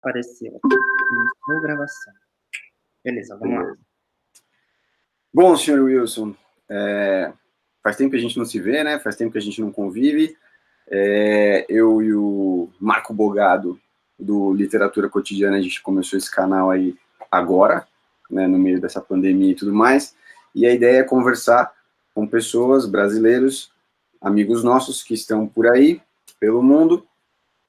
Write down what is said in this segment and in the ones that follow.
Apareceu aqui, começou a gravação. Beleza, vamos lá. Bom, senhor Wilson, faz tempo que a gente não se vê, né? Faz tempo que a gente não convive. Eu e o Marco Bogado, do Literatura Cotidiana, a gente começou esse canal aí agora, né, no meio dessa pandemia e tudo mais. E a ideia é conversar com pessoas, brasileiros, amigos nossos que estão por aí, pelo mundo,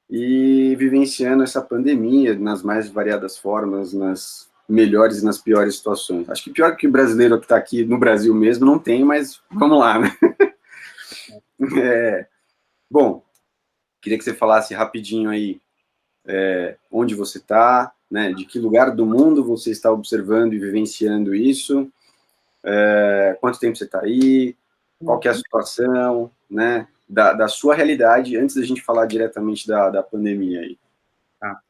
e vivenciando essa pandemia nas mais variadas formas, nas melhores e nas piores situações. Acho que pior que o brasileiro que está aqui no Brasil mesmo não tem, mas vamos lá, né? Bom, queria que você falasse rapidinho aí onde você está, né? De que lugar do mundo você está observando e vivenciando isso, quanto tempo você está aí, qual que é a situação, né? Da sua realidade, antes da gente falar diretamente da pandemia aí. Tá.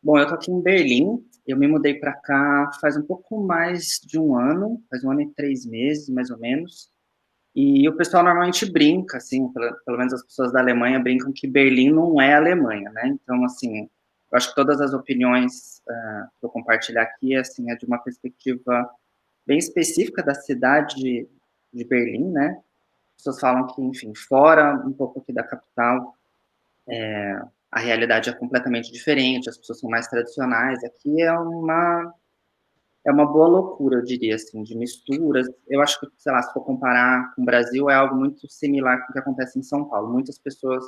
Bom, eu estou aqui em Berlim, eu me mudei para cá faz um pouco mais de um ano, faz 1 ano e 3 meses, mais ou menos, e o pessoal normalmente brinca, assim, pelo menos as pessoas da Alemanha brincam que Berlim não é Alemanha, né? Então, assim, eu acho que todas as opiniões que eu compartilhar aqui, assim, é de uma perspectiva bem específica da cidade de Berlim, né? As pessoas falam que, enfim, fora um pouco aqui da capital, a realidade é completamente diferente, as pessoas são mais tradicionais. Aqui é uma boa loucura, eu diria, assim, de misturas. Eu acho que, sei lá, se for comparar com o Brasil, é algo muito similar com o que acontece em São Paulo. Muitas pessoas,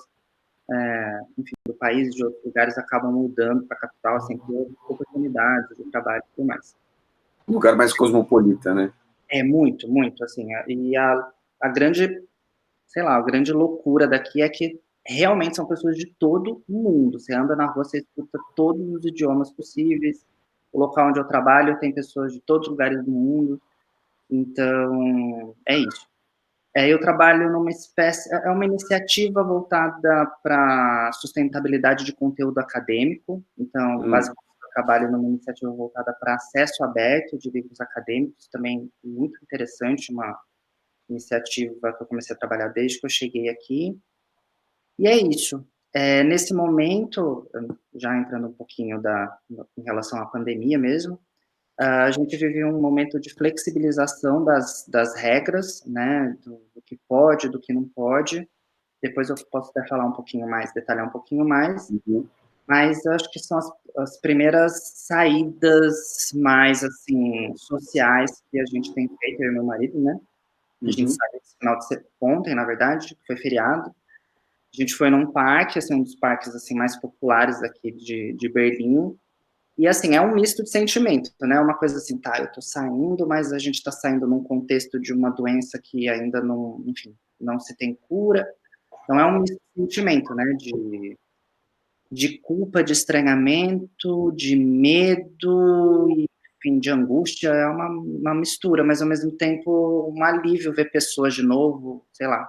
enfim, do país, de outros lugares, acabam mudando para a capital, assim, por oportunidades de trabalho e tudo mais. Um lugar mais cosmopolita, né? É muito, muito, assim, e a grande, sei lá, a grande loucura daqui é que realmente são pessoas de todo o mundo. Você anda na rua, você escuta todos os idiomas possíveis. O local onde eu trabalho tem pessoas de todos os lugares do mundo. Então, é isso. Eu trabalho numa espécie, é uma iniciativa voltada para sustentabilidade de conteúdo acadêmico. Então, basicamente, eu trabalho numa iniciativa voltada para acesso aberto de livros acadêmicos, também muito interessante, uma iniciativa que eu comecei a trabalhar desde que eu cheguei aqui. E é isso. Nesse momento, já entrando um pouquinho em relação à pandemia mesmo, a gente vive um momento de flexibilização das regras, né, do que pode, do que não pode. Depois eu posso até falar um pouquinho mais, detalhar um pouquinho mais, mas eu acho que são as primeiras saídas mais, assim, sociais que a gente tem feito, eu e meu marido, né? A gente saiu esse final de ontem, na verdade, que foi feriado. A gente foi num parque, assim, um dos parques assim, mais populares aqui de Berlim. E, assim, é um misto de sentimento, né? Uma coisa assim, tá, eu tô saindo, mas a gente tá saindo num contexto de uma doença que ainda não, enfim, não se tem cura. Então, é um misto de sentimento, né? De culpa, de estranhamento, de medo, enfim, de angústia. É uma mistura, mas, ao mesmo tempo, um alívio ver pessoas de novo, sei lá.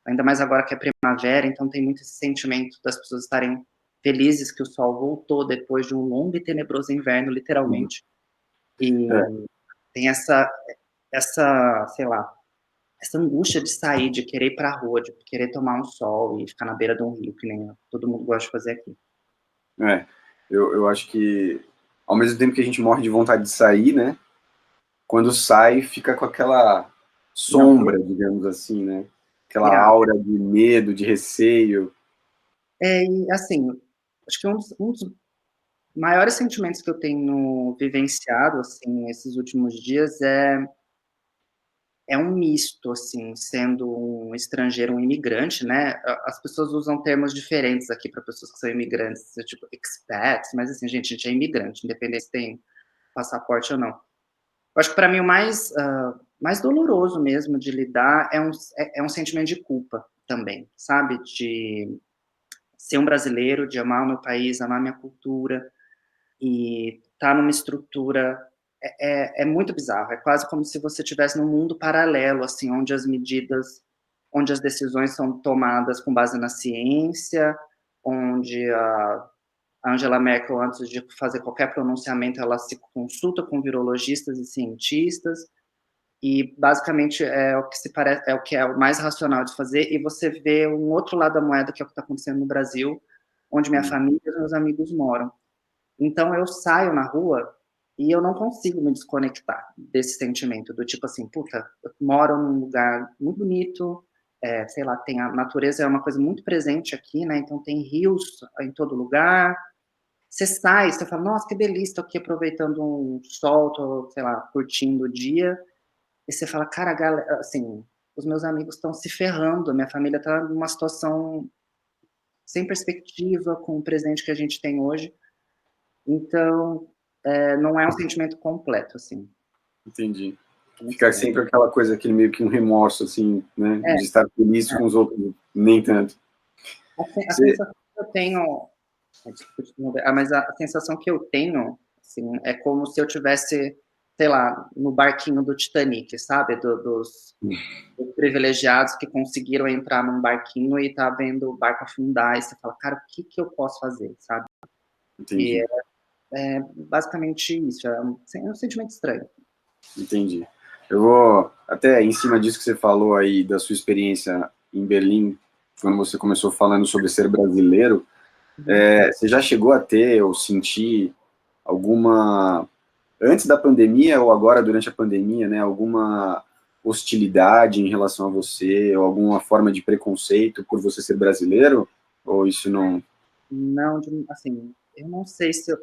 Ainda mais agora que é primavera, então tem muito esse sentimento das pessoas estarem felizes que o sol voltou depois de um longo e tenebroso inverno, literalmente. E tem sei lá, essa angústia de sair, de querer ir para a rua, de querer tomar um sol e ficar na beira de um rio, que nem todo mundo gosta de fazer aqui. Eu acho que, ao mesmo tempo que a gente morre de vontade de sair, né? Quando sai, fica com aquela sombra, digamos assim, né? Aquela aura de medo, de receio. E assim, acho que um dos maiores sentimentos que eu tenho vivenciado, assim, esses últimos dias é um misto, assim, sendo um estrangeiro, um imigrante, né? As pessoas usam termos diferentes aqui para pessoas que são imigrantes, tipo expats, mas assim, gente, a gente é imigrante, independente se tem passaporte ou não. Eu acho que para mim o mais doloroso mesmo de lidar é um sentimento de culpa também, sabe? De ser um brasileiro, de amar o meu país, amar a minha cultura, e tá numa estrutura é muito bizarro, é quase como se você estivesse num mundo paralelo, assim, onde as decisões são tomadas com base na ciência, onde a Angela Merkel, antes de fazer qualquer pronunciamento, ela se consulta com virologistas e cientistas, e basicamente é o que se parece, é o que é o mais racional de fazer, e você vê um outro lado da moeda, que é o que está acontecendo no Brasil, onde minha família e os meus amigos moram. Então eu saio na rua e eu não consigo me desconectar desse sentimento, do tipo assim, puta, eu moro num lugar muito bonito, sei lá, tem a natureza é uma coisa muito presente aqui, né, então tem rios em todo lugar, você sai, você fala, nossa, que delícia, tô aqui aproveitando um sol, tô, sei lá, curtindo o dia, e você fala, cara, assim, os meus amigos estão se ferrando, a minha família tá numa situação sem perspectiva com o presente que a gente tem hoje, então, não é um sentimento completo, assim. Entendi. É muito Ficar estranho. sempre aquela coisa, aquele meio que um remorso, assim, né? É, De estar feliz com os outros, nem tanto. a Você, sensação que eu tenho, desculpa te interromper, mas a sensação que eu tenho, assim, é como se eu tivesse, sei lá, no barquinho do Titanic, sabe? Dos privilegiados que conseguiram entrar num barquinho e tá vendo o barco afundar, e você fala, cara, o que que eu posso fazer, sabe? E entendi, é basicamente isso, é um sentimento estranho. entendi. Eu vou, até em cima disso que você falou aí, da sua experiência em Berlim, quando você começou falando sobre ser brasileiro, Uhum. você já chegou a ter ou sentir alguma, antes da pandemia ou agora durante a pandemia, né, alguma hostilidade em relação a você, ou alguma forma de preconceito por você ser brasileiro? Ou isso não... Não, assim, eu não sei se eu,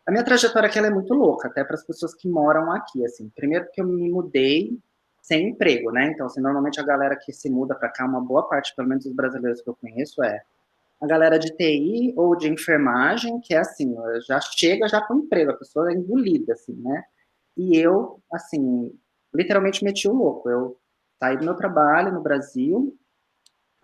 a minha trajetória aqui ela é muito louca, até para as pessoas que moram aqui, assim. Primeiro porque eu me mudei sem emprego, né? Então, assim, normalmente a galera que se muda para cá, uma boa parte, pelo menos dos brasileiros que eu conheço, é a galera de TI ou de enfermagem, que é assim, já chega já com emprego, a pessoa é engolida, assim, né? E eu, assim, literalmente meti o louco. Eu saí do meu trabalho no Brasil,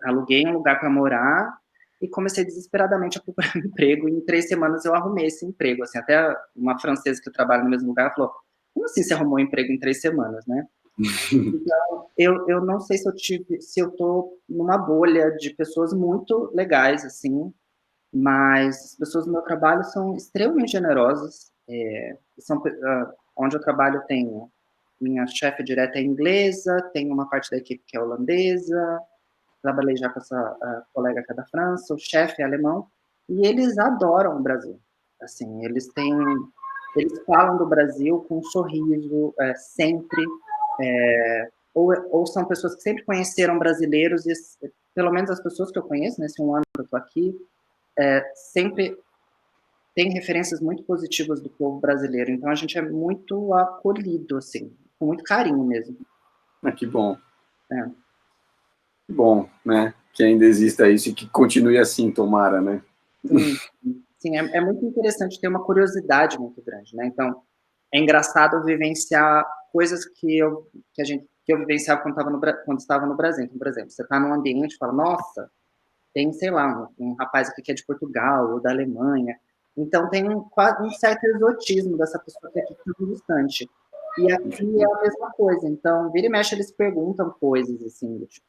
aluguei um lugar para morar e comecei desesperadamente a procurar um emprego. E em 3 semanas eu arrumei esse emprego. Assim, até uma francesa que trabalha no mesmo lugar falou: como assim você arrumou um emprego em 3 semanas, né? Então, eu não sei se eu tô numa bolha de pessoas muito legais, assim, mas as pessoas do meu trabalho são extremamente generosas. Onde eu trabalho tem minha chefe direta é inglesa, tem uma parte da equipe que é holandesa, trabalhei já com essa colega que é da França, o chefe é alemão, e eles adoram o Brasil. Assim, eles falam do Brasil com um sorriso, sempre, ou são pessoas que sempre conheceram brasileiros, e pelo menos as pessoas que eu conheço, nesse 1 ano que eu estou aqui, sempre tem referências muito positivas do povo brasileiro, então a gente é muito acolhido, assim, com muito carinho mesmo. Ah, É. que bom, né, que ainda exista isso e que continue assim, tomara, né? Sim, sim, é muito interessante, ter uma curiosidade muito grande, né? Então, é engraçado vivenciar coisas que eu vivenciava quando estava no Brasil. Então, por exemplo, você está num ambiente e fala, nossa, tem, sei lá, um rapaz aqui que é de Portugal ou da Alemanha. Então, tem quase um certo exotismo dessa pessoa que é aqui tão distante. E aqui é a mesma coisa. Então, vira e mexe, eles perguntam coisas assim, do tipo,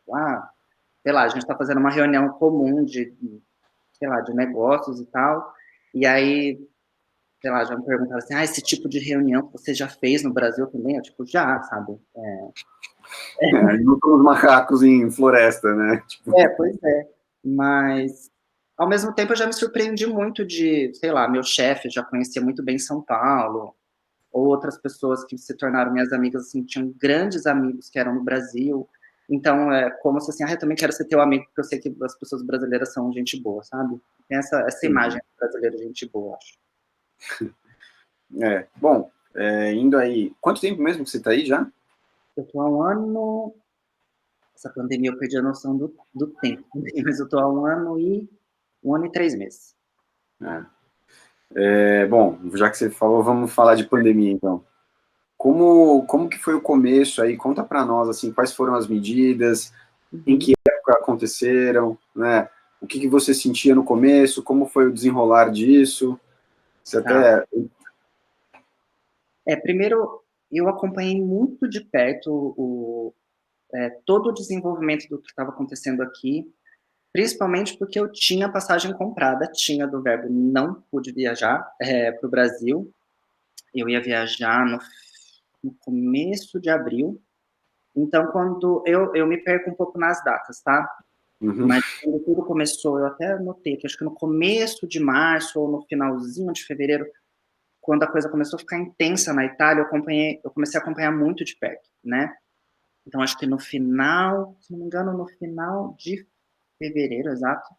sei lá, a gente está fazendo uma reunião comum sei lá, de negócios e tal. E aí, sei lá, já me perguntaram assim, esse tipo de reunião que você já fez no Brasil também? Eu, tipo, já, sabe? Não somos macacos em floresta, né? Tipo, Pois é. Mas, ao mesmo tempo, eu já me surpreendi muito de, sei lá, meu chefe já conhecia muito bem São Paulo, ou outras pessoas que se tornaram minhas amigas, assim, tinham grandes amigos que eram no Brasil. Então, é como se assim, eu também quero ser teu amigo, porque eu sei que as pessoas brasileiras são gente boa, sabe? Tem essa imagem brasileira de gente boa, acho. bom, indo aí, quanto tempo mesmo que você está aí já? Eu tô há 1 ano, essa pandemia eu perdi a noção do tempo, mas eu tô há 1 ano e 3 meses. Bom, já que você falou, vamos falar de pandemia então. Como que foi o começo aí? Conta para nós, assim, quais foram as medidas, em Uhum. que época aconteceram, né? O que que você sentia no começo, como foi o desenrolar disso? Você Tá. até... Primeiro, eu acompanhei muito de perto todo o desenvolvimento do que estava acontecendo aqui, principalmente porque eu tinha passagem comprada, tinha do verbo não pude viajar para o Brasil. Eu ia viajar no começo de abril. Então, quando eu me perco um pouco nas datas, tá? Mas quando tudo começou, eu até anotei que acho que no começo de março ou no finalzinho de fevereiro, quando a coisa começou a ficar intensa na Itália, eu comecei a acompanhar muito de perto, né? Então acho que no final, se não me engano, no final de fevereiro, exato,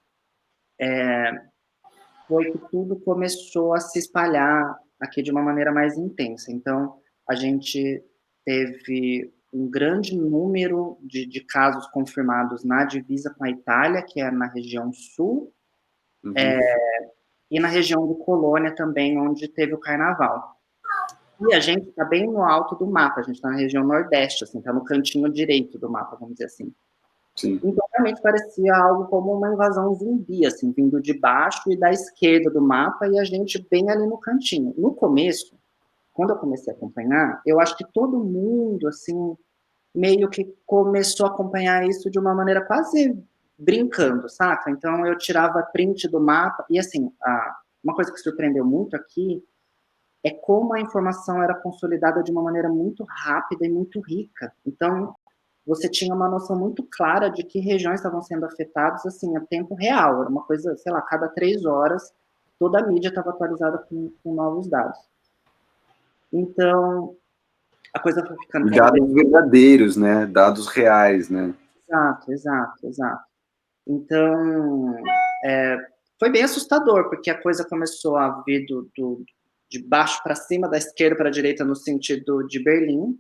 foi que tudo começou a se espalhar aqui de uma maneira mais intensa. Então, a gente teve um grande número de casos confirmados na divisa com a Itália, que é na região sul, e na região de Colônia também, onde teve o carnaval. E a gente está bem no alto do mapa, a gente está na região nordeste, assim, está no cantinho direito do mapa, vamos dizer assim. Sim. Então, realmente parecia algo como uma invasão zumbi, assim, vindo de baixo e da esquerda do mapa, e a gente bem ali no cantinho. No começo, quando eu comecei a acompanhar, eu acho que todo mundo, assim, meio que começou a acompanhar isso de uma maneira quase brincando, saca? Então, eu tirava print do mapa, e assim, uma coisa que surpreendeu muito aqui é como a informação era consolidada de uma maneira muito rápida e muito rica. Então, você tinha uma noção muito clara de que regiões estavam sendo afetadas, assim, a tempo real. Era uma coisa, sei lá, cada 3 horas, toda a mídia estava atualizada com novos dados. Então, a coisa foi ficando cada vez... Dados verdadeiros, né? Dados reais, né? Exato, exato, exato. Então, foi bem assustador, porque a coisa começou a vir de baixo para cima, da esquerda para a direita, no sentido de Berlim.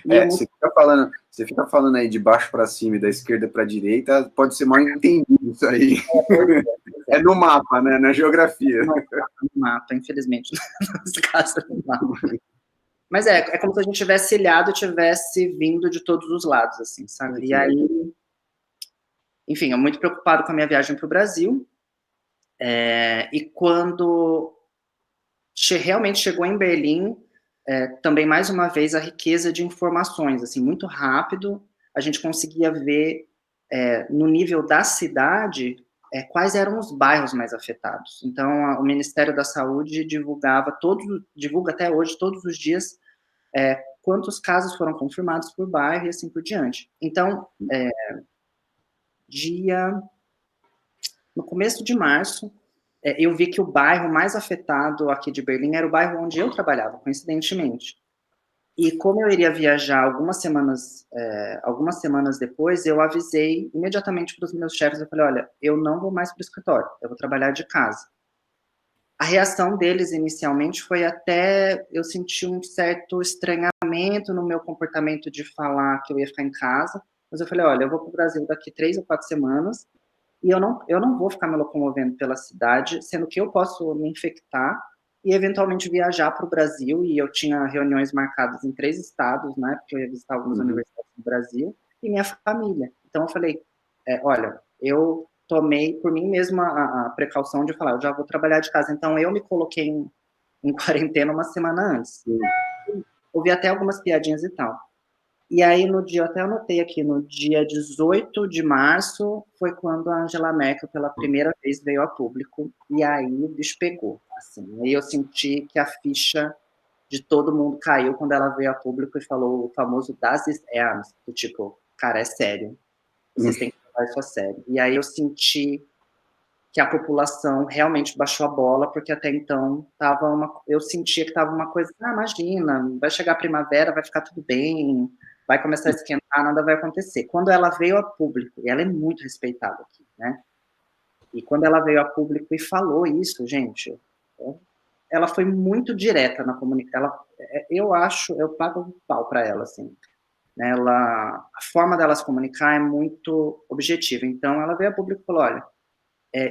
Você fica falando aí de baixo para cima e da esquerda para a direita, pode ser mal entendido isso aí. É no mapa, né? Na geografia. No mapa, infelizmente. Nesse caso, no mapa. Mas é como se a gente tivesse ilhado e tivesse vindo de todos os lados, assim, sabe? E aí, enfim, eu muito preocupado com a minha viagem para o Brasil. E quando realmente chegou em Berlim, também, mais uma vez, a riqueza de informações, assim, muito rápido, a gente conseguia ver, no nível da cidade, quais eram os bairros mais afetados. Então, o Ministério da Saúde divulga até hoje, todos os dias, quantos casos foram confirmados por bairro e assim por diante. Então, no começo de março, eu vi que o bairro mais afetado aqui de Berlim era o bairro onde eu trabalhava, coincidentemente. E como eu iria viajar algumas semanas depois, eu avisei imediatamente para os meus chefes, eu falei, olha, eu não vou mais para o escritório, eu vou trabalhar de casa. A reação deles inicialmente foi até, eu senti um certo estranhamento no meu comportamento de falar que eu ia ficar em casa, mas eu falei, olha, eu vou para o Brasil daqui 3 ou 4 semanas, e eu não vou ficar me locomovendo pela cidade, sendo que eu posso me infectar e eventualmente viajar para o Brasil, e eu tinha reuniões marcadas em 3 estados, né, porque eu ia visitar algumas universidades no Brasil, e minha família. Então eu falei, olha, eu tomei por mim mesma a precaução de falar, eu já vou trabalhar de casa, então eu me coloquei em quarentena uma semana antes. Ouvi até algumas piadinhas e tal. E aí, no dia, eu até anotei aqui, no dia 18 de março, foi quando a Angela Merkel, pela primeira vez, veio a público, e aí o bicho pegou, assim. E eu senti que a ficha de todo mundo caiu quando ela veio a público e falou o famoso Das ist ernst, do tipo, cara, é sério, vocês têm que levar isso a sério. E aí eu senti que a população realmente baixou a bola, porque até então eu sentia que estava uma coisa, imagina, vai chegar a primavera, vai ficar tudo bem, vai começar a esquentar, nada vai acontecer. Quando ela veio a público, e ela é muito respeitada aqui, né? E quando ela veio a público e falou isso, gente, ela foi muito direta na comunicação. Eu pago um pau para ela, assim. A forma dela se comunicar é muito objetiva. Então, ela veio a público e falou, olha,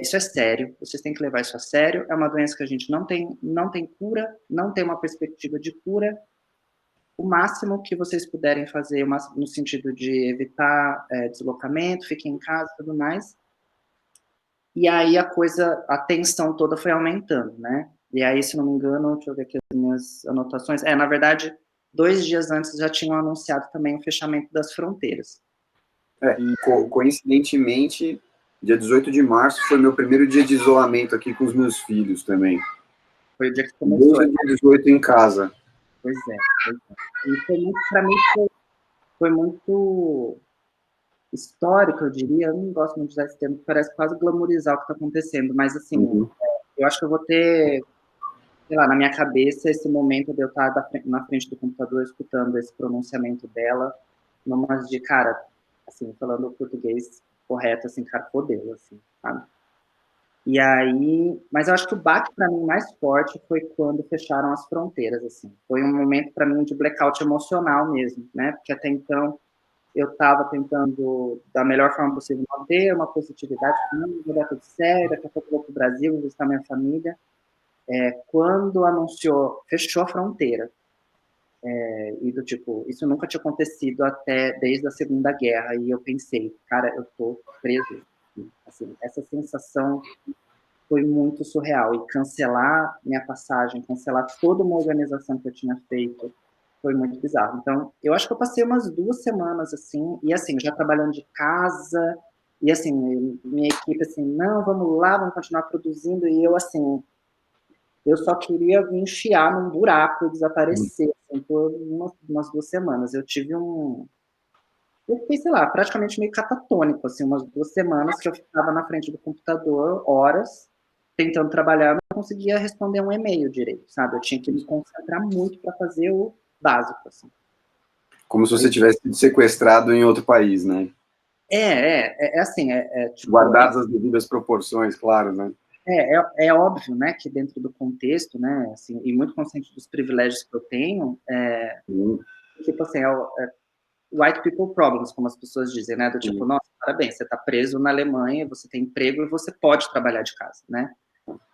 isso é sério, vocês têm que levar isso a sério, é uma doença que a gente não tem cura, não tem uma perspectiva de cura, o máximo que vocês puderem fazer, no sentido de evitar deslocamento, fiquem em casa e tudo mais, e aí a tensão toda foi aumentando, né? E aí, se não me engano, deixa eu ver aqui as minhas anotações, na verdade, 2 dias antes já tinham anunciado também o fechamento das fronteiras. Coincidentemente, dia 18 de março foi meu primeiro dia de isolamento aqui com os meus filhos também. Foi o dia que começou. Desde o dia 18 em casa. Pois é. E foi muito, pra mim, foi muito histórico, eu diria, eu não gosto muito de usar esse termo, parece quase glamorizar o que está acontecendo, mas, assim, eu acho que eu vou ter, sei lá, na minha cabeça, esse momento de eu estar na frente do computador escutando esse pronunciamento dela, numas de, cara, assim, falando o português correto, assim, cara, fodeu, assim, sabe? E aí, mas eu acho que o baque para mim mais forte foi quando fecharam as fronteiras, assim. Foi um momento para mim de blackout emocional mesmo, né? Porque até então eu estava tentando, da melhor forma possível, manter uma positividade, vai dar tudo certo, daqui a pouco eu vou para o Brasil, visitar minha família. Quando anunciou, fechou a fronteira, e do tipo, isso nunca tinha acontecido até desde a Segunda Guerra, e eu pensei, cara, eu tô preso. Assim, essa sensação foi muito surreal, e cancelar minha passagem, cancelar toda uma organização que eu tinha feito, foi muito bizarro. Então, eu acho que eu passei umas 2 semanas, assim, e assim, já trabalhando de casa, e assim, minha equipe, assim, não, vamos lá, vamos continuar produzindo, e eu, assim, eu só queria me enfiar num buraco e desaparecer, assim, por umas 2 semanas. Eu tive eu fiquei, sei lá, praticamente meio catatônico, assim, umas 2 semanas que eu ficava na frente do computador, horas, tentando trabalhar, não conseguia responder um e-mail direito, sabe? Eu tinha que me concentrar muito para fazer o básico, assim. Como se você tivesse sido sequestrado em outro país, né? Assim, tipo, Guardadas as devidas proporções, claro, né? é óbvio, né, que dentro do contexto, né, assim, e muito consciente dos privilégios que eu tenho, tipo assim, white people problems, como as pessoas dizem, né, do tipo, nossa, parabéns, você está preso na Alemanha, você tem emprego e você pode trabalhar de casa, né?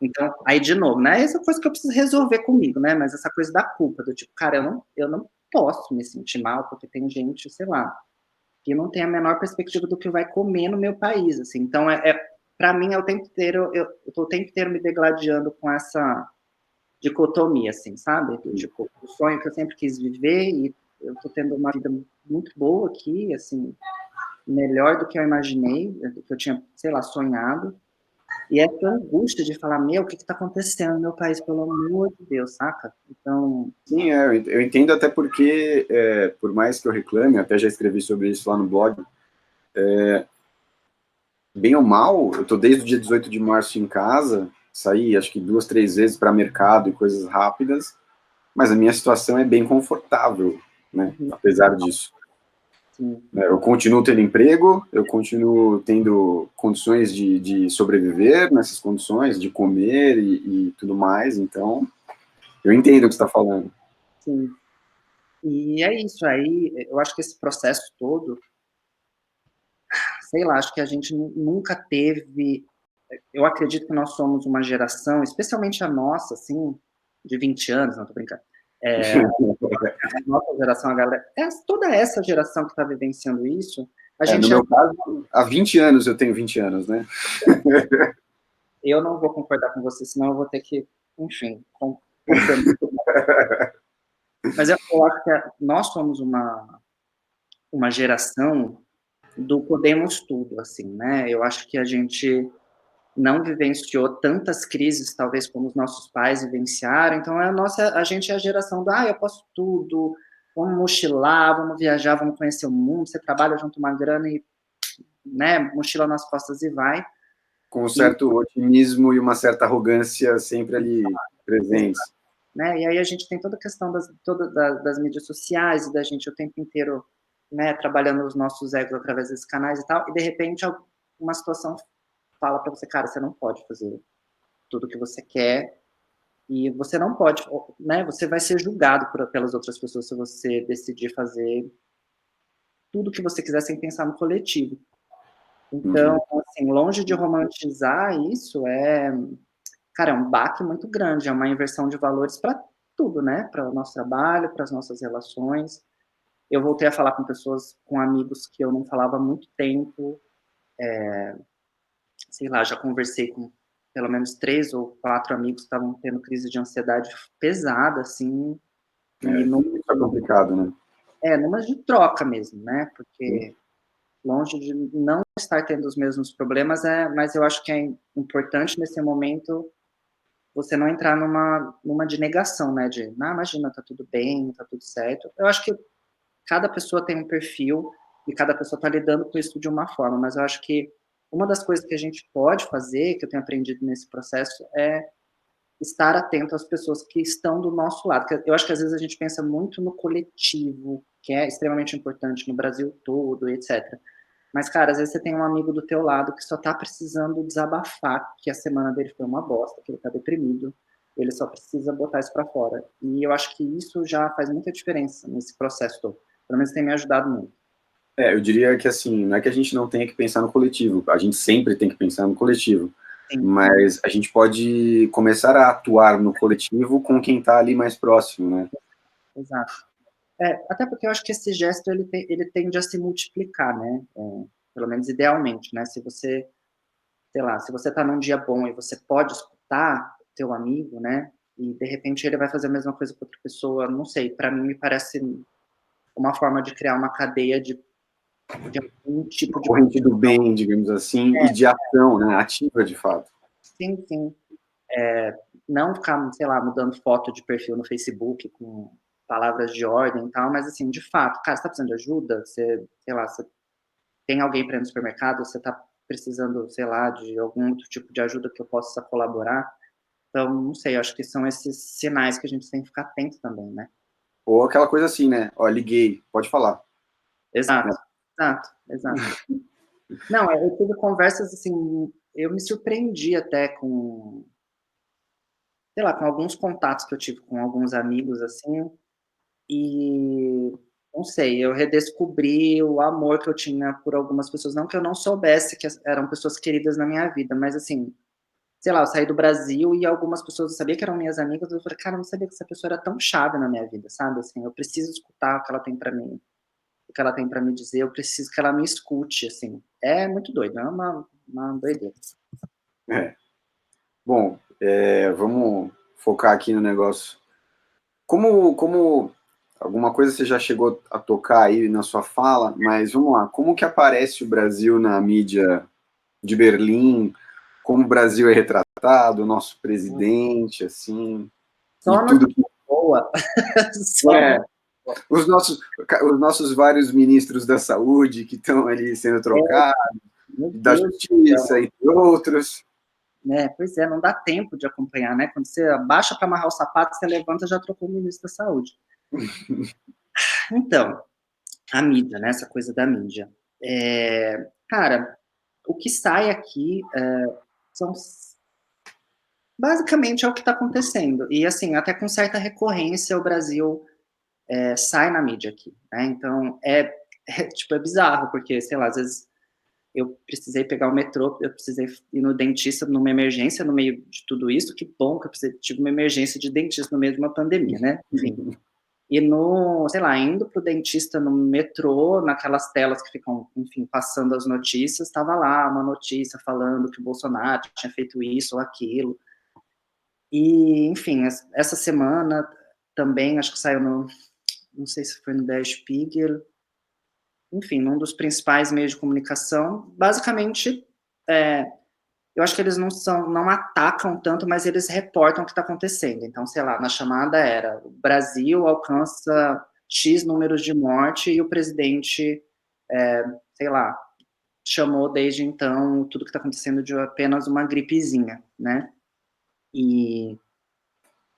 Então, aí de novo, né, essa coisa que eu preciso resolver comigo, né, mas essa coisa da culpa, do tipo, cara, eu não posso me sentir mal, porque tem gente, sei lá, que não tem a menor perspectiva do que vai comer no meu país, assim, então, para mim, é o tempo inteiro, eu tô o tempo inteiro me degladiando com essa dicotomia, assim, sabe? Tipo, o sonho que eu sempre quis viver e eu tô tendo uma vida muito boa aqui, assim, melhor do que eu imaginei, do que eu tinha, sei lá, sonhado. E essa angústia de falar, meu, o que está acontecendo no meu país, pelo amor de Deus, saca? Então... Sim, eu entendo até porque, por mais que eu reclame, eu até já escrevi sobre isso lá no blog, bem ou mal, eu tô desde o dia 18 de março em casa, saí acho que 2, 3 vezes para mercado e coisas rápidas, mas a minha situação é bem confortável, né, apesar disso. Sim. Eu continuo tendo emprego, eu continuo tendo condições de sobreviver nessas condições, de comer e tudo mais, então eu entendo o que você está falando. Sim. E é isso aí, eu acho que esse processo todo, sei lá, acho que a gente nunca teve... Eu acredito que nós somos uma geração, especialmente a nossa, assim, de 20 anos, não tô brincando, a nossa geração, a galera, toda essa geração que está vivenciando isso, a No gente meu caso, há 20 anos eu tenho 20 anos, né? eu não vou concordar com você, senão eu vou ter que, enfim, comprometer. Mas eu acho que nós somos uma geração do podemos tudo, assim, né? Eu acho que a gente não vivenciou tantas crises, talvez, como os nossos pais vivenciaram, então a gente é a geração do, eu posso tudo, vamos mochilar, vamos viajar, vamos conhecer o mundo, você trabalha junto uma grana e, né, mochila nas costas e vai. Com um E, certo otimismo e uma certa arrogância sempre ali presentes. né, e aí a gente tem toda a questão das mídias sociais e da gente o tempo inteiro, né, trabalhando os nossos egos através desses canais e tal, e de repente uma situação fala para você, cara, você não pode fazer tudo o que você quer, e você não pode, né, você vai ser julgado pelas outras pessoas se você decidir fazer tudo o que você quiser sem pensar no coletivo. Então, assim, longe de romantizar isso, cara, é um baque muito grande, é uma inversão de valores para tudo, né, para o nosso trabalho, para as nossas relações. Eu voltei a falar com pessoas, com amigos que eu não falava há muito tempo, sei lá, já conversei com pelo menos 3 ou 4 amigos que estavam tendo crise de ansiedade pesada, assim, e Isso é complicado, né? numa de troca mesmo, né, porque longe de não estar tendo os mesmos problemas, mas eu acho que é importante nesse momento você não entrar numa de negação, né, imagina, tá tudo bem, tá tudo certo. Eu acho que cada pessoa tem um perfil, e cada pessoa está lidando com isso de uma forma, mas eu acho que uma das coisas que a gente pode fazer, que eu tenho aprendido nesse processo, é estar atento às pessoas que estão do nosso lado. Eu acho que às vezes a gente pensa muito no coletivo, que é extremamente importante no Brasil todo, etc. Mas, cara, às vezes você tem um amigo do teu lado que só tá precisando desabafar, que a semana dele foi uma bosta, que ele tá deprimido, ele só precisa botar isso pra fora. E eu acho que isso já faz muita diferença nesse processo todo. Pelo menos tem me ajudado muito. Eu diria que assim, não é que a gente não tenha que pensar no coletivo, a gente sempre tem que pensar no coletivo, Sim. mas a gente pode começar a atuar no coletivo com quem está ali mais próximo, né? Exato. Até porque eu acho que esse gesto, ele tende a se multiplicar, né? Pelo menos idealmente, né? Se você, sei lá, se você tá num dia bom e você pode escutar teu amigo, né? E de repente ele vai fazer a mesma coisa com outra pessoa, não sei, para mim me parece uma forma de criar uma cadeia de algum tipo de... Corrente do bem, digamos assim, e de ação, né? Ativa de fato. Sim, sim. Não ficar, sei lá, mudando foto de perfil no Facebook com palavras de ordem e tal, mas assim, de fato, cara, você tá precisando de ajuda? Você, sei lá, você tem alguém para ir no supermercado? Você tá precisando, sei lá, de algum outro tipo de ajuda que eu possa colaborar? Então, não sei, acho que são esses sinais que a gente tem que ficar atento também, né? Ou aquela coisa assim, né? Ó, liguei, pode falar. Exato, Né? exato, exato. Não, eu tive conversas, assim, eu me surpreendi até com, sei lá, com alguns contatos que eu tive com alguns amigos, assim, e não sei, eu redescobri o amor que eu tinha por algumas pessoas, não que eu não soubesse que eram pessoas queridas na minha vida, mas assim, sei lá, eu saí do Brasil e algumas pessoas eu sabia que eram minhas amigas, eu falei: "Cara, eu não sabia que essa pessoa era tão chave na minha vida", sabe, assim, eu preciso escutar o que ela tem pra mim, o que ela tem pra me dizer, eu preciso que ela me escute, assim. É muito doido, é uma doideira. É. Bom, vamos focar aqui no negócio. Como alguma coisa você já chegou a tocar aí na sua fala, mas vamos lá, como que aparece o Brasil na mídia de Berlim? Como o Brasil é retratado, o nosso presidente, assim, e Só tudo notícia que boa, só é, notícia boa. os nossos vários ministros da saúde que estão ali sendo É, trocados, meu da Deus do céu. justiça, entre outros. Né, pois é, não dá tempo de acompanhar, né, quando você abaixa para amarrar o sapato, você levanta, já trocou o ministro da saúde. Então, a mídia, né, essa coisa da mídia. Cara, o que sai aqui, são basicamente é o que está acontecendo, e assim, até com certa recorrência o Brasil, sai na mídia aqui, né, então tipo, é bizarro, porque, sei lá, às vezes eu precisei pegar o metrô, eu precisei ir no dentista numa emergência no meio de tudo isso, que bom que tive uma emergência de dentista no meio de uma pandemia, né, enfim. E no, sei lá, indo pro dentista no metrô, naquelas telas que ficam, enfim, passando as notícias, estava lá uma notícia falando que o Bolsonaro tinha feito isso ou aquilo. E, enfim, essa semana também, acho que saiu no, não sei se foi no Der Spiegel, enfim, num dos principais meios de comunicação, basicamente, eu acho que eles não atacam tanto, mas eles reportam o que está acontecendo. Então, sei lá, na chamada era: o Brasil alcança X números de morte e o presidente, sei lá, chamou desde então tudo que está acontecendo de apenas uma gripezinha, né? E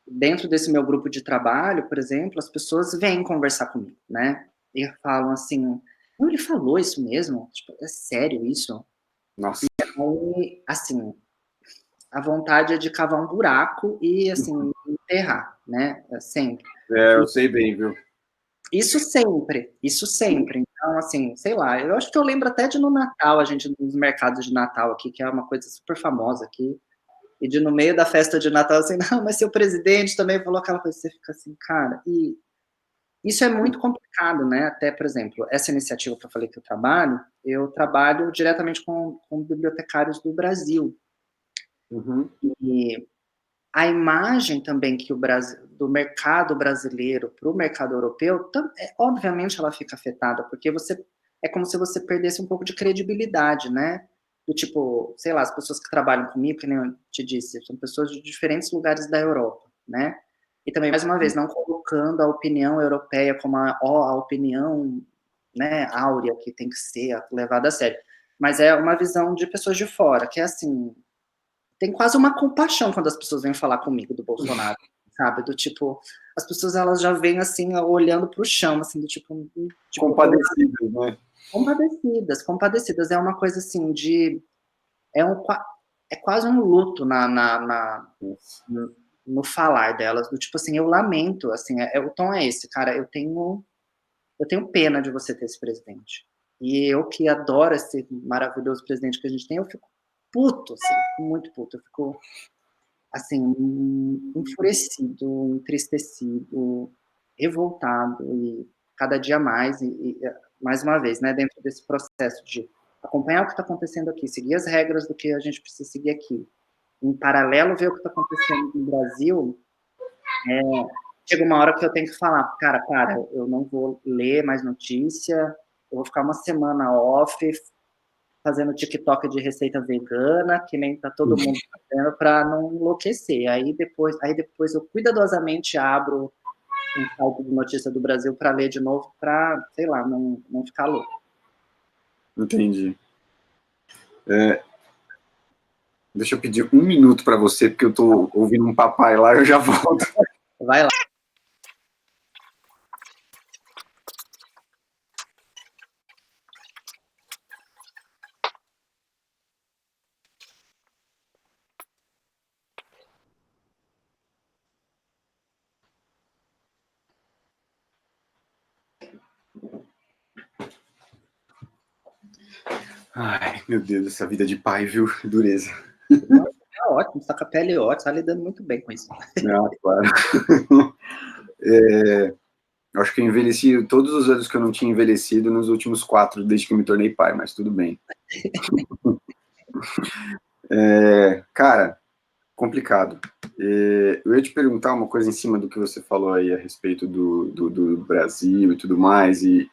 dentro desse meu grupo de trabalho, por exemplo, as pessoas vêm conversar comigo, né? E falam assim: não, ele falou isso mesmo? Tipo, é sério isso? Nossa, Aí, assim, a vontade é de cavar um buraco e, assim, enterrar, né, sempre. eu E sei bem, viu? isso sempre, isso sempre. Então, assim, sei lá, eu acho que eu lembro até de no Natal, a gente nos mercados de Natal aqui, que é uma coisa super famosa aqui, e de no meio da festa de Natal, assim, não, mas seu presidente também falou aquela coisa, você fica assim, cara, e isso é muito complicado, né, até, por exemplo, essa iniciativa que eu falei que eu trabalho diretamente com bibliotecários do Brasil, Uhum. e a imagem também que o Brasil, do mercado brasileiro para o mercado europeu, obviamente ela fica afetada, porque é como se você perdesse um pouco de credibilidade, né? Do tipo, sei lá, as pessoas que trabalham comigo, que nem eu te disse, são pessoas de diferentes lugares da Europa, né? E também, mais uma vez, não colocando a opinião europeia como a opinião né, áurea que tem que ser levada a sério. Mas é uma visão de pessoas de fora, que é assim, tem quase uma compaixão quando as pessoas vêm falar comigo do Bolsonaro, sabe? Do tipo, as pessoas elas já vêm assim, olhando para o chão, assim, do tipo Compadecidas, né? compadecidas, compadecidas. É uma coisa assim de. É, é quase um luto no falar delas, do tipo assim, eu lamento, assim, o tom é esse, cara, eu tenho pena de você ter esse presidente. E eu que adoro esse maravilhoso presidente que a gente tem, eu fico puto, assim, fico muito puto, eu fico, assim, enfurecido, entristecido, revoltado, e cada dia mais, mais uma vez, né, dentro desse processo de acompanhar o que está acontecendo aqui, seguir as regras do que a gente precisa seguir aqui, em paralelo ver o que está acontecendo no Brasil, chega uma hora que eu tenho que falar, cara, para, eu não vou ler mais notícia, eu vou ficar uma semana off, fazendo TikTok de receita vegana, que nem tá todo mundo fazendo, para não enlouquecer. Aí depois eu cuidadosamente abro um site de notícia do Brasil para ler de novo, para, sei lá, não ficar louco. Entendi. Deixa eu pedir um minuto para você, porque eu tô ouvindo um papai lá, eu já volto. Vai lá. Ai, meu Deus, essa vida de pai, viu? Dureza. Nossa, tá ótimo, está com a pele ótima, tá lidando muito bem com isso. Não, claro. Acho que eu envelheci todos os anos que eu não tinha envelhecido nos últimos 4, desde que eu me tornei pai, mas tudo bem. Cara, complicado. Eu ia te perguntar uma coisa em cima do que você falou aí a respeito do Brasil e tudo mais, e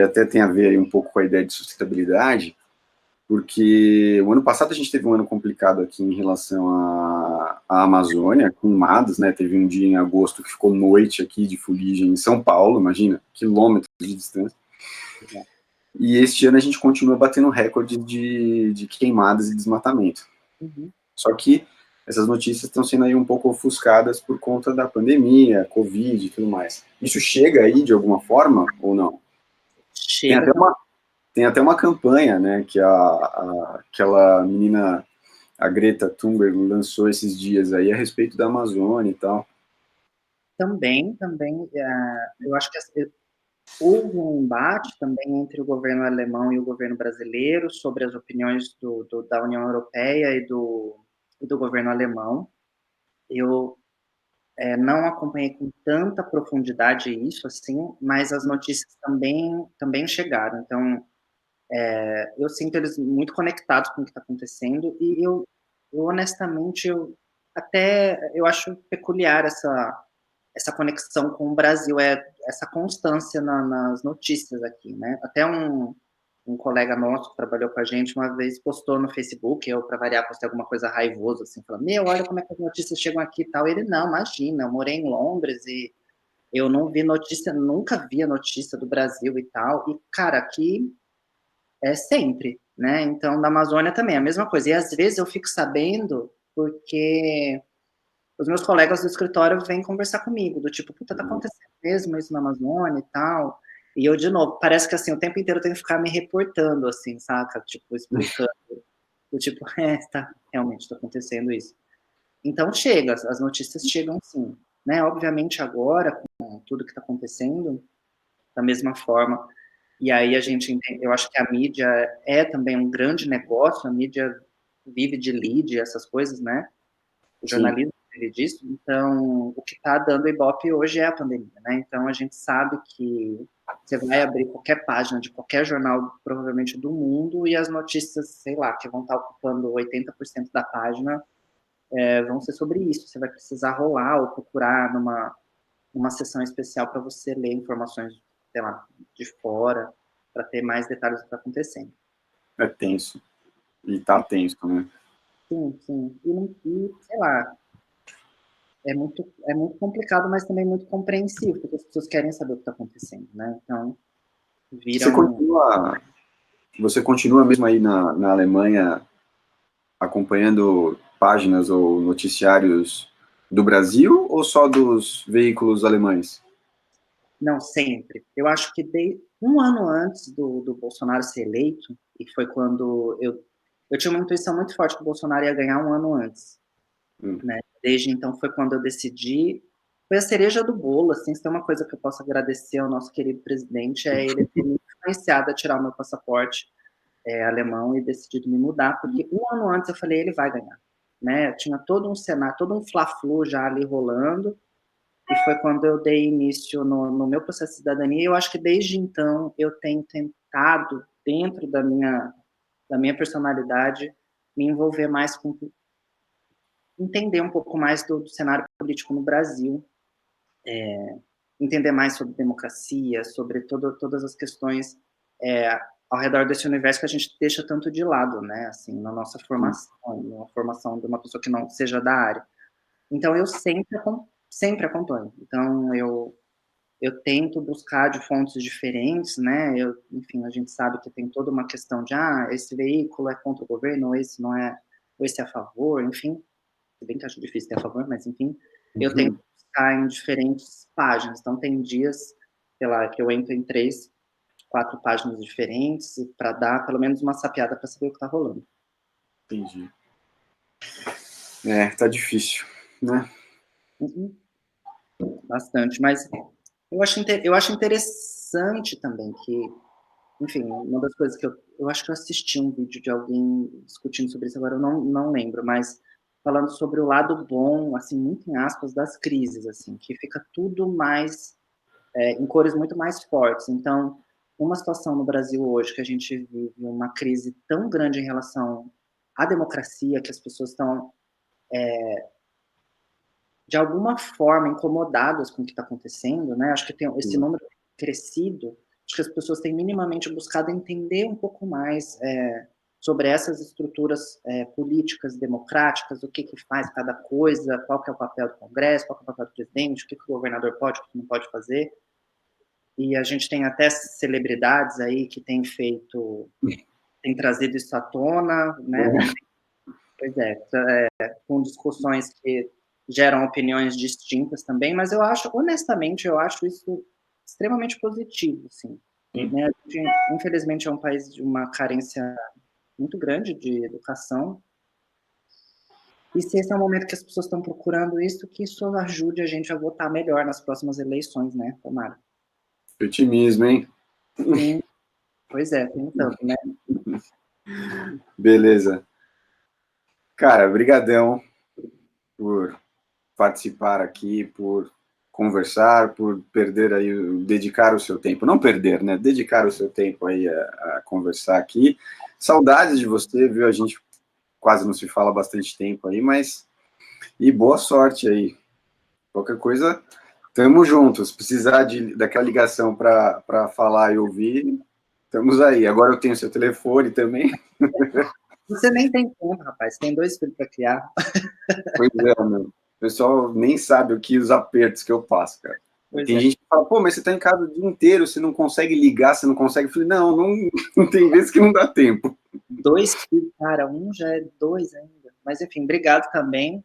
até tem a ver aí um pouco com a ideia de sustentabilidade, porque o ano passado a gente teve um ano complicado aqui em relação à Amazônia, com madas, né? Teve um dia em agosto que ficou noite aqui de fuligem em São Paulo, imagina, quilômetros de distância. E este ano a gente continua batendo recorde de queimadas e desmatamento. Uhum. Só que essas notícias estão sendo aí um pouco ofuscadas por conta da pandemia, Covid e tudo mais. Isso chega aí de alguma forma ou não? Chega. Tem até uma campanha, né, que aquela menina, a Greta Thunberg, lançou esses dias aí a respeito da Amazônia e tal. Também, eu acho que houve um embate também entre o governo alemão e o governo brasileiro sobre as opiniões da União Europeia e do governo alemão. Eu não acompanhei com tanta profundidade isso, assim, mas as notícias também chegaram. Então, eu sinto eles muito conectados com o que está acontecendo e eu honestamente, eu acho peculiar essa conexão com o Brasil, essa constância nas notícias aqui, né? Até um colega nosso que trabalhou com a gente uma vez postou no Facebook, eu, para variar, postei alguma coisa raivosa, assim, falando, olha como é que as notícias chegam aqui e tal. Ele, não, imagina, eu morei em Londres e eu não vi notícia, nunca vi a notícia do Brasil e tal. E, cara, aqui é sempre, né? Então, da Amazônia também, a mesma coisa. E às vezes eu fico sabendo porque os meus colegas do escritório vêm conversar comigo, do tipo, puta, tá acontecendo mesmo isso na Amazônia e tal. E eu, de novo, parece que assim, o tempo inteiro eu tenho que ficar me reportando, assim, saca? Tipo, explicando. Do tipo, tá, realmente tá acontecendo isso. Então chega, as notícias chegam sim. Né? Obviamente agora, com tudo que tá acontecendo, da mesma forma. E aí a gente entende, eu acho que a mídia é também um grande negócio, a mídia vive de lead, essas coisas, né? O Sim. jornalismo vive disso, então o que está dando ibope hoje é a pandemia, né? Então a gente sabe que você vai abrir qualquer página de qualquer jornal, provavelmente do mundo, e as notícias, sei lá, que vão estar ocupando 80% da página, vão ser sobre isso. Você vai precisar rolar ou procurar numa sessão especial para você ler informações, sei lá, de fora, para ter mais detalhes do que está acontecendo. É tenso. E tá tenso, né? Sim, sim. E sei lá, é muito complicado, mas também muito compreensível, porque as pessoas querem saber o que está acontecendo, né? Então, viram... Você continua mesmo aí na Alemanha acompanhando páginas ou noticiários do Brasil ou só dos veículos alemães? Não, sempre. Eu acho que um ano antes do Bolsonaro ser eleito, e foi quando eu tinha uma intuição muito forte que o Bolsonaro ia ganhar um ano antes, né? Desde então foi quando eu decidi, foi a cereja do bolo, assim, se tem uma coisa que eu posso agradecer ao nosso querido presidente, é ele ter me influenciado a tirar o meu passaporte alemão e decidido me mudar, porque um ano antes eu falei, ele vai ganhar, né? Tinha todo um cenário, todo um fla-flu já ali rolando, e foi quando eu dei início no meu processo de cidadania, e eu acho que desde então eu tenho tentado, dentro da minha personalidade, me envolver mais com... entender um pouco mais do cenário político no Brasil, entender mais sobre democracia, sobre todas as questões ao redor desse universo que a gente deixa tanto de lado, né, assim, na nossa formação, na formação de uma pessoa que não seja da área. Então eu sempre acompanho. Então eu tento buscar de fontes diferentes, né? Enfim, a gente sabe que tem toda uma questão de, esse veículo é contra o governo, ou esse não é, ou esse é a favor, enfim. Se bem que acho difícil ter a favor, mas enfim. Eu tento buscar em diferentes páginas. Então, tem dias, sei lá, que eu entro em 3, 4 páginas diferentes para dar pelo menos uma sapeada para saber o que está rolando. Entendi. Tá difícil, né? Bastante, mas eu acho interessante também que, enfim, uma das coisas que eu acho que eu assisti um vídeo de alguém discutindo sobre isso, agora eu não lembro, mas falando sobre o lado bom, assim, muito em aspas, das crises, assim, que fica tudo mais, em cores muito mais fortes. Então, uma situação no Brasil hoje que a gente vive uma crise tão grande em relação à democracia, que as pessoas estão, de alguma forma, incomodadas com o que está acontecendo, né? Acho que tem esse número crescido, acho que as pessoas têm minimamente buscado entender um pouco mais sobre essas estruturas políticas democráticas, o que faz cada coisa, qual que é o papel do Congresso, qual que é o papel do presidente, o que o governador pode, o que não pode fazer. E a gente tem até celebridades aí que têm trazido isso à tona, né? Pois com discussões que geram opiniões distintas também, mas eu acho, honestamente, eu acho isso extremamente positivo, assim. Né? A gente, infelizmente, é um país de uma carência muito grande de educação, e se esse é o momento que as pessoas estão procurando isso, que isso ajude a gente a votar melhor nas próximas eleições, né, Tomara? Otimismo, hein? Sim, pois é, tem tanto, né? Beleza. Cara, brigadão por participar aqui, por conversar, por perder aí, dedicar o seu tempo, não perder, né? Dedicar o seu tempo aí a conversar aqui. Saudades de você, viu? A gente quase não se fala há bastante tempo aí, mas e boa sorte aí. Qualquer coisa, tamo juntos. Se precisar daquela ligação para falar e ouvir, estamos aí. Agora eu tenho seu telefone também. Você nem tem tempo, rapaz. Tem 2 filhos para criar. Pois é, meu. O pessoal nem sabe o que os apertos que eu passo, cara. Pois Tem gente que fala, pô, mas você tá em casa o dia inteiro, você não consegue ligar, você não consegue. Eu falei, não tem vezes que não dá tempo. 2 filhos, cara, um já é 2 ainda. Mas, enfim, obrigado também.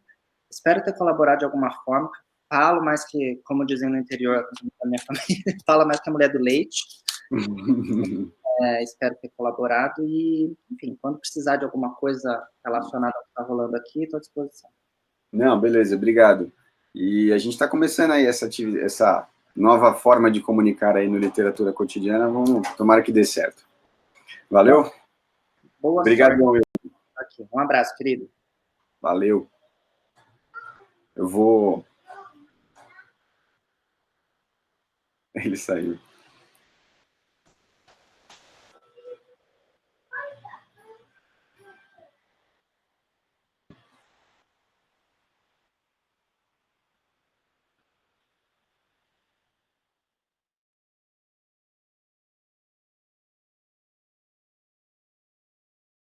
Espero ter colaborado de alguma forma. Falo mais que, como dizem no interior da minha família, fala mais que a mulher do leite. Espero ter colaborado e, enfim, quando precisar de alguma coisa relacionada ao que está rolando aqui, estou à disposição. Não, beleza, obrigado. E a gente está começando aí essa nova forma de comunicar aí no Literatura Cotidiana. Vamos, tomara que dê certo. Valeu? Boa Obrigadão, sorte aqui. Um abraço, querido. Valeu. Eu vou... Ele saiu.